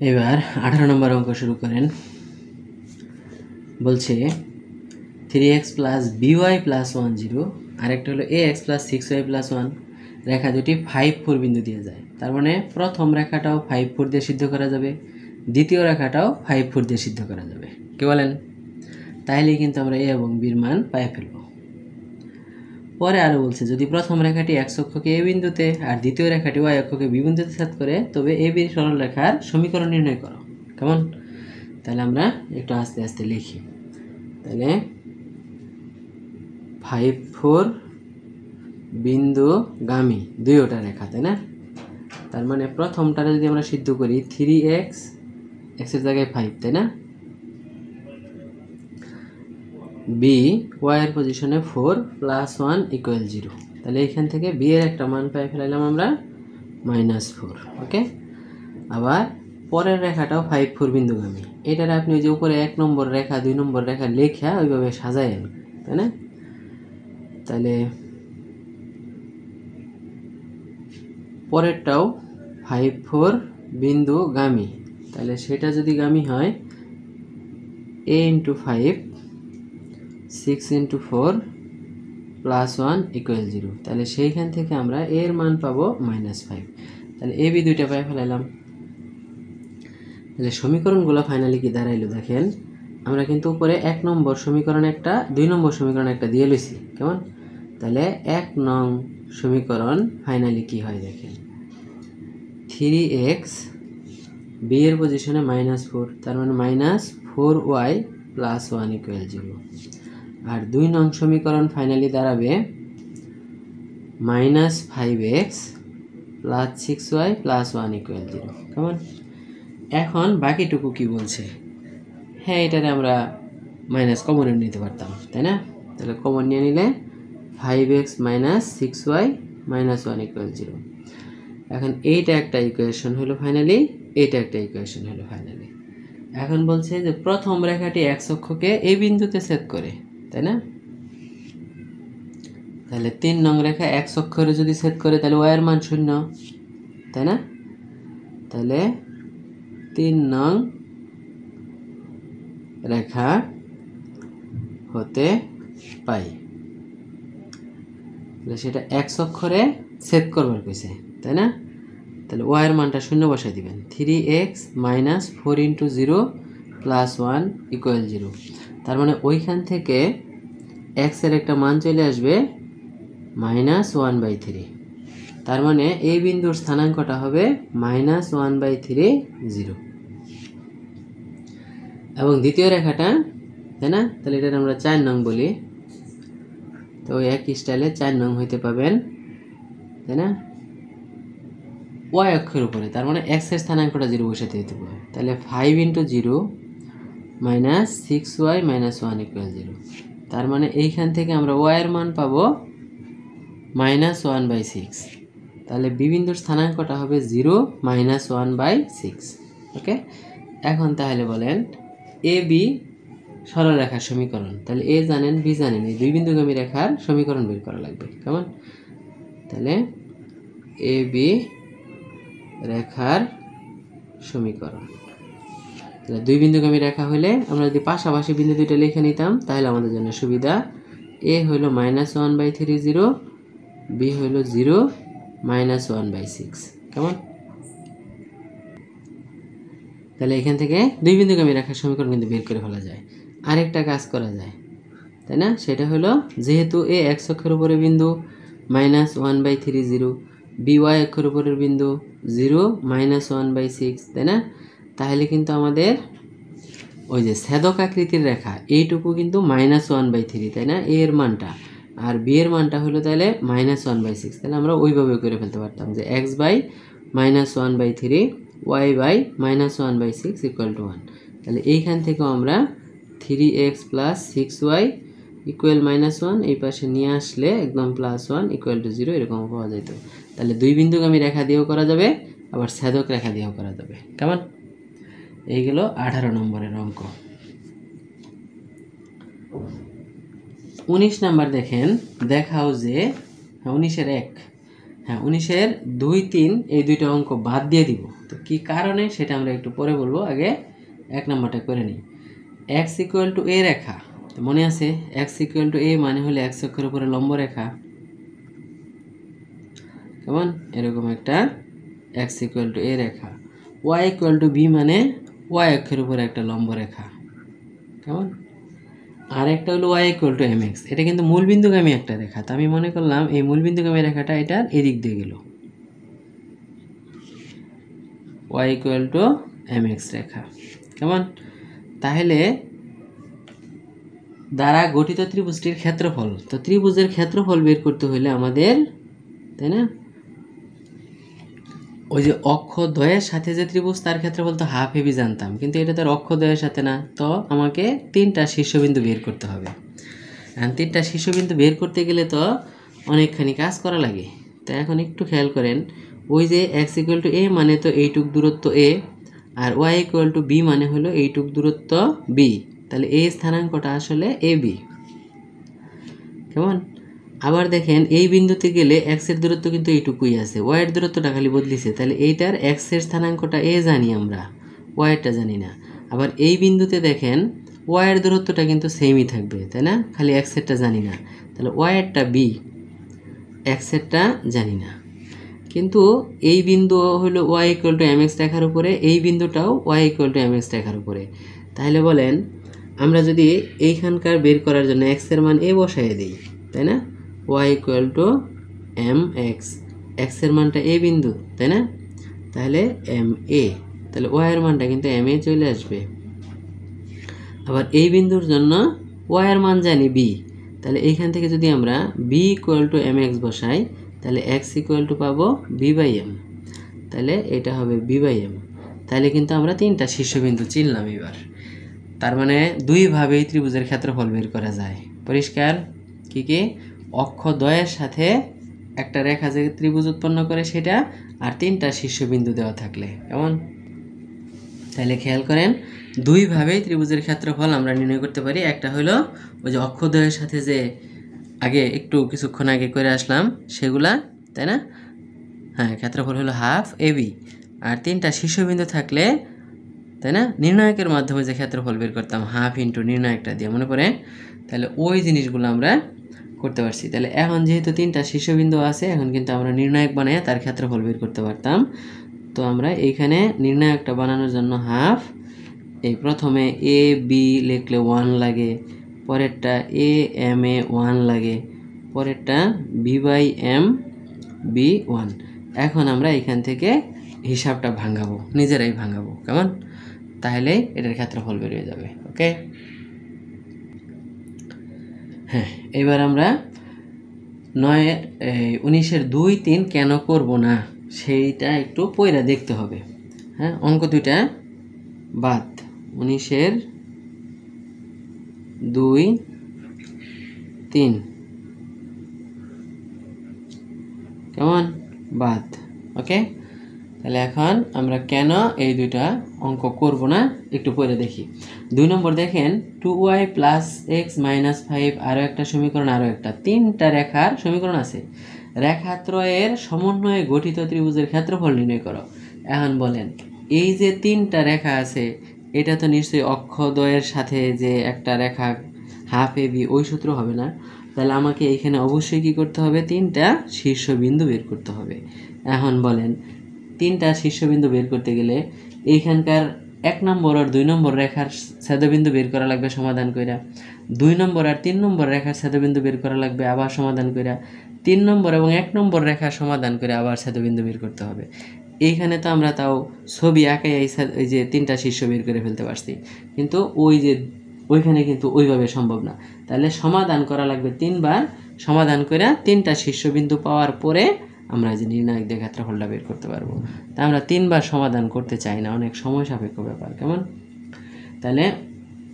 এবার 18 নম্বর অঙ্ক শুরু করেন। বলছে 3x প্লাস by প্লাস 1 0 আর একটা হলো ax প্লাস 6y প্লাস 1 রেখা দুটি 5 4 বিন্দু দিয়ে যায়। তার মানে প্রথম রেখাটাও 5 4 দিয়ে সিদ্ধ করা যাবে, দ্বিতীয় রেখাটাও 5 4 দিয়ে সিদ্ধ করা যাবে। কি বলেন? তাইলে কিন্তু আমরা a এবং b এর মান পেয়ে ফেলব। পরে আরো বলছে যদি প্রথম রেখাটি x অক্ষকে a বিন্দুতে আর দ্বিতীয় রেখাটি y অক্ষকে b বিন্দুতে ছেদ করে তবে a b সরল রেখার সমীকরণ নির্ণয় করো। কেমন? তাহলে আমরা একটু আস্তে আস্তে লিখি। তাহলে 5 4 বিন্দু গামী দুইটা রেখা, তাই না? তার মানে প্রথমটারে যদি আমরা সিদ্ধ করি 3x x এর জায়গায় 5, তাই না? b y এর পজিশনে 4 প্লাস 1 ইকুয়াল 0। তাহলে এখান থেকে b এর একটা মান পেয়ে ফেলাইলাম আমরা -4। ওকে, আবার পরের রেখাটাও 5 4 বিন্দুগামী। এটার আপনি ওই যে উপরে 1 নম্বর রেখা 2 নম্বর রেখা লেখা ওইভাবে সাজায়েন, তাই না? তাহলে পরেরটাও 5 4 বিন্দুগামী। তাহলে সেটা যদি গামী হয় a × 5 6 × 4 প্লাস 1 ইকুয়াল 0। তাহলে সেইখান থেকে আমরা এর মান পাবো -5। তাহলে a b দুইটা পাই ফেলাইলাম। তাহলে সমীকরণগুলো ফাইনালি কি দাঁড়াইলো দেখেন। আমরা কিন্তু উপরে 1 নম্বর সমীকরণ একটা 2 নম্বর সমীকরণ একটা দিয়ে লইছি। কেমন? তাহলে 1 নং সমীকরণ ফাইনালি কি হয় দেখেন, 3x b এর পজিশনে -4, তার মানে -4y প্লাস 1 ইকুয়াল 0। আর 2 নং সমীকরণ ফাইনালি দাঁড়াবে -5x plus 6y plus 1 equal 0। কেমন? এখন বাকিটুকু কি বলছে? হ্যাঁ, এটারে আমরা মাইনাস কমন নিতে পারতাম, তাই না? তাহলে কমন নিয়ে নিলে 5x - 6y - 1 ইকুয়াল 0। এখন এইটা একটা ইকুয়েশন হলো ফাইনালি, এইটা একটা ইকুয়েশন হলো ফাইনালি। এখন বলছে যে প্রথম রেখাটি x অক্ষকে এই বিন্দুতে ছেদ করে, তাই না? তাহলে 3 নং রেখা x অক্ষরে যদি ছেদ করে তাহলে y এর মান 0, তাই না? তাহলে 3 নং রেখা হতে পাই, তাহলে সেটা x অক্ষরে ছেদ করবার কইছে, তাই না? তাহলে y এর মানটা 0 বসাই দিবেন। 3x - 4 × 0 plus 1 equal 0। তার মানে ওইখান থেকে x এর একটা মান চলে আসবে -1/3। তার মানে এই বিন্দুর স্থানাঙ্কটা হবে -1/3 0। এবং দ্বিতীয় রেখাটা, তাই না? তাহলে এটা আমরা 4 নং বলি। তো একই স্টাইলে 4 নং হইতে পাবেন, তাই না? y অক্ষের উপরে, তার মানে x এর স্থানাঙ্কটা 0 বসাতে হইতে পারে। তাহলে 5 × 0 - 6y - 1 ইকুয়াল 0। তার মানে এইখান থেকে আমরা y এর মান পাবো -1/6। তাহলে b বিন্দুর স্থানাঙ্কটা হবে 0 - 1/6। ওকে, এখন তাহলে বলেন a b সরলরেখার সমীকরণ। তাহলে a জানেন, b জানেন, এই দুই বিন্দুগামী রেখার সমীকরণ বের করা লাগবে। কেমন? তাহলে a b রেখার সমীকরণ। তাহলে দুই বিন্দুগামী রেখা হলে আমরা যদি পাশাপাশি বিন্দু দুইটা লিখে নিতাম তাহলে আমাদের জন্য সুবিধা। a হইল -1/3 0, b হইল 0 - 1/6। কেমন? তাহলে এখান থেকে দুই বিন্দুগামী রেখার সমীকরণ কিন্তু বের করে ফেলা যায়। আরেকটা কাজ করা যায়, তাই না? সেটা হলো যেহেতু a x অক্ষের উপরে বিন্দু -1/3 0, b y অক্ষের উপরের বিন্দু 0 - 1/6, তাই না? তাহলে কিন্তু আমাদের ওই যে ছেদক আকৃতির রেখা এইটুকু কিন্তু -1/3, তাই না? a এর মানটা, আর b এর মানটা হলো তাহলে -1/6। তাহলে আমরা ওইভাবে করে ফেলতে পারতাম যে x / -1/3 y / -1/6 = 1। তাহলে এইখান থেকেও আমরা 3x + 6y = -1 এই পাশে নিয়ে আসলে একদম +1 = 0 এরকম পাওয়া যেত। তাহলে দুই বিন্দুগামী রেখা দিয়েও করা যাবে, আবার ছেদক রেখা দিয়েও করা যাবে। কেমন? এইগুলো 18 নম্বরের অঙ্ক। 19 নাম্বার দেখেন, দেখাও যে 19 এর 1, হ্যাঁ 19-এর 2, 3 এই দুইটা অঙ্ক বাদ দিয়ে দিব। তো কি কারণে সেটা আমরা একটু পরে বলবো, আগে 1 নম্বরটা করে নিই। x = a রেখা, তো মনে আছে x = a মানে হলে x অক্ষের উপরে লম্ব রেখা, কেমন এরকম একটা x = a Rekha. y = b মানে y অক্ষের উপরে একটা লম্ব রেখা, কেমন। আর একটা হলো y = mx, এটা কিন্তু মূলবিন্দুগামী একটা রেখা। তো আমি মনে করলাম এই মূলবিন্দুগামী রেখাটা এটার এদিক দিয়ে গেল, y = mx রেখা, কেমন। তাহলে দ্বারা গঠিত ত্রিভুজটির ক্ষেত্রফল, তো ত্রিভুজের ক্ষেত্রফল বের করতে হলে আমাদের, তাই না, ওই যে অক্ষদ্বয়ের সাথে যে ত্রিভুজ তার ক্ষেত্রফল তো হাফ এবি জানতাম, কিন্তু এটা তো অক্ষদ্বয়ের সাথে না, তো আমাকে 3টা শীর্ষবিন্দু বের করতে হবে। আর 3টা শীর্ষবিন্দু বের করতে গেলে তো অনেকখানি কাজ করা লাগে। তো এখন একটু খেয়াল করেন, ওই যে x = a মানে তো এইটুক দূরত্ব a, আর y = b মানে হলো এইটুক দূরত্ব b, তাহলে এই স্থানাঙ্কটা আসলে ab, কেমন। আবার দেখেন এই বিন্দুতে গেলে x এর দূরত্ব কিন্তু এইটুকুই আছে, y এর দূরত্বটা খালি বদলিছে, তাহলে এইটার x এর স্থানাঙ্কটা a জানি আমরা, y এরটা জানি না। আবার এই বিন্দুতে দেখেন y এর দূরত্বটা কিন্তু সেমই থাকবে, তাই না, খালি x এরটা জানি না, তাহলে y এরটা b, x এরটা জানি না। কিন্তু এই বিন্দু হলো y = mx রেখার উপরে, এই বিন্দুটাও y = mx রেখার উপরে। তাহলে বলেন আমরা যদি এইখানকার বের করার জন্য x এর মান a বসায় দিই, তাই না, y = mx, x এর মানটা a বিন্দু, তাই না, তাহলে ma, তাহলে y এর মানটা কিন্তু ma চলে আসবে। আবার এই বিন্দুর জন্য y এর মান জানি b, তাহলে এইখান থেকে যদি আমরা b = mx বসাই, তাহলে x পাবো b/m, তাহলে এটা হবে b/m। তাহলে কিন্তু আমরা 3টা শীর্ষবিন্দু চিনলাম এবার। তার মানে দুইভাবেই ত্রিভুজের ক্ষেত্রফল বের করা যায়, পরিষ্কার। কি কি, অক্ষদ্বয়ের সাথে একটা রেখা যে ত্রিভুজ উৎপন্ন করে সেটা, আর 3টা শীর্ষবিন্দু দেওয়া থাকলে, কেমন। তাহলে খেয়াল করেন দুইভাবেই ত্রিভুজের ক্ষেত্রফল আমরা নির্ণয় করতে পারি। একটা হলো ওই যে অক্ষদ্বয়ের সাথে যে আগে একটু কিছুক্ষণ আগে করে আসলাম সেগুলা, তাই না, হ্যাঁ ক্ষেত্রফল হলো হাফ এবি, আর 3টা শীর্ষবিন্দু থাকলে, তাই না, নির্ণায়কের মাধ্যমে যে ক্ষেত্রফল বের করতাম হাফ ইন্টু নির্ণায়কটা দিয়ে, মনে পড়ে, তাহলে ওই জিনিসগুলো আমরা করতে পারছি। তাহলে এখন যেহেতু 3টা শীর্ষবিন্দু আছে, এখন কিন্তু আমরা নির্ণায়ক বানিয়ে তার ক্ষেত্রফল বের করতে পারতাম। তো আমরা এইখানে নির্ণায়কটা বানানোর জন্য হাফ, এই প্রথমে এ বি লিখলে 1 লাগে, পরেরটা এ এম এ 1 লাগে, পরেরটা b/m b1। এখন আমরা এখান থেকে হিসাবটা ভাঙাবো, নিজেরাই ভাঙাবো, কেমন। তাহলে এটার ক্ষেত্রফল বেরিয়ে যাবে, ওকে। হ্যাঁ এবার আমরা 19-এর 2, 3 কেন করব না সেইটা একটু পয়রা দেখতে হবে। হ্যাঁ অঙ্ক দুইটা বাদ, 19-এর 2, 3 কেমন বাদ, ওকে। তাহলে এখন আমরা কেন এই দুইটা অঙ্ক করব না একটু পরে দেখি। 2 নম্বর দেখেন 2y + x - 5, আরও একটা সমীকরণ, আরও একটা, 3টা রেখার সমীকরণ আছে। রেখাত্রয়ের সমন্বয়ে গঠিত ত্রিভুজের ক্ষেত্রফল নির্ণয় করো। এখন বলেন এই যে 3টা রেখা আছে, এটা তো নিশ্চয়ই অক্ষদ্বয়ের সাথে যে একটা রেখা হাফ এবি, ওই সূত্র হবে না। তাহলে আমাকে এইখানে অবশ্যই কি করতে হবে, 3টা শীর্ষবিন্দু বের করতে হবে। এখন বলেন 3টা শীর্ষবিন্দু বের করতে গেলে এইখানকার 1 নম্বর আর 2 নম্বর রেখার ছেদবিন্দু বের করা লাগবে সমাধান কইরা, 2 নম্বর আর 3 নম্বর রেখার ছেদবিন্দু বের করা লাগবে আবার সমাধান কইরা, 3 নম্বর এবং 1 নম্বর রেখার সমাধান করে আবার ছেদবিন্দু বের করতে হবে। এইখানে তো আমরা তাও ছবি আঁকে এই যে 3টা শীর্ষ বের করে ফেলতে পারছি, কিন্তু ওই যে ওইখানে কিন্তু ওইভাবে সম্ভব না। তাহলে সমাধান করা লাগবে 3 বার, সমাধান করে 3টা শীর্ষবিন্দু পাওয়ার পরে আমরা যে নির্ণায়ক দিয়ে ক্ষেত্রফলটা বের করতে পারবো। তা আমরা 3 বার সমাধান করতে চাই না, অনেক সময় সাপেক্ষ ব্যাপার, কেমন। তাহলে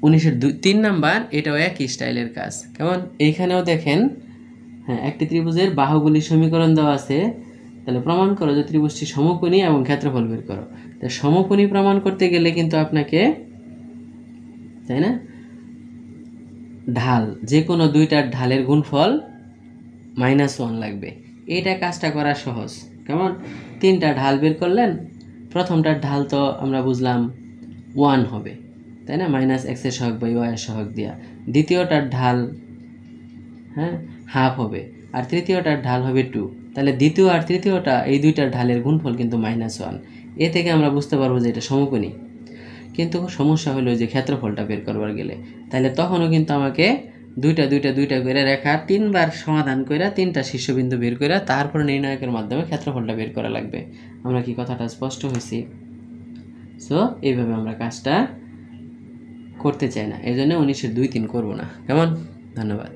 19-এর 3 নাম্বার এটাও একই স্টাইলের কাজ, কেমন। এইখানেও দেখেন, হ্যাঁ একটি ত্রিভুজের বাহুগুলির সমীকরণ দেওয়া আছে, তাহলে প্রমাণ করো যে ত্রিভুজটি সমকোণী এবং ক্ষেত্রফল বের করো। তো সমকোণী প্রমাণ করতে গেলে কিন্তু আপনাকে, তাই না, ঢাল যে কোনো দুইটার ঢালের গুণফল -1 লাগবে। এইটা কাজটা করা সহজ। কেমন? 3টা ঢাল বের করলেন, প্রথমটার ঢাল তো আমরা বুঝলাম 1 হবে, তাই না, মাইনাস এক্স এর সহগ বাই ওয়াই এর সহগ দিয়া। দ্বিতীয়টার ঢাল হ্যাঁ হাফ হবে, আর তৃতীয়টার ঢাল হবে 2। তাহলে দ্বিতীয় আর তৃতীয়টা এই দুইটার ঢালের গুণফল কিন্তু -1। এ থেকে আমরা বুঝতে পারবো যে এটা সমকোণী। কিন্তু সমস্যা হলো যে ক্ষেত্রফলটা বের করবার গেলে, তাহলে তখনও কিন্তু আমাকে দুইটা করে রেখা 3বার সমাধান করে 3টা শীর্ষবিন্দু বের করে তারপর নির্ণায়কের মাধ্যমে ক্ষেত্রফলটা বের করা লাগবে। আমরা কি কথাটা স্পষ্ট হয়েছি? সো এইভাবে আমরা কাজটা করতে চাই না, এই জন্য 19-এর 2-3 করবো না। কেমন? ধন্যবাদ।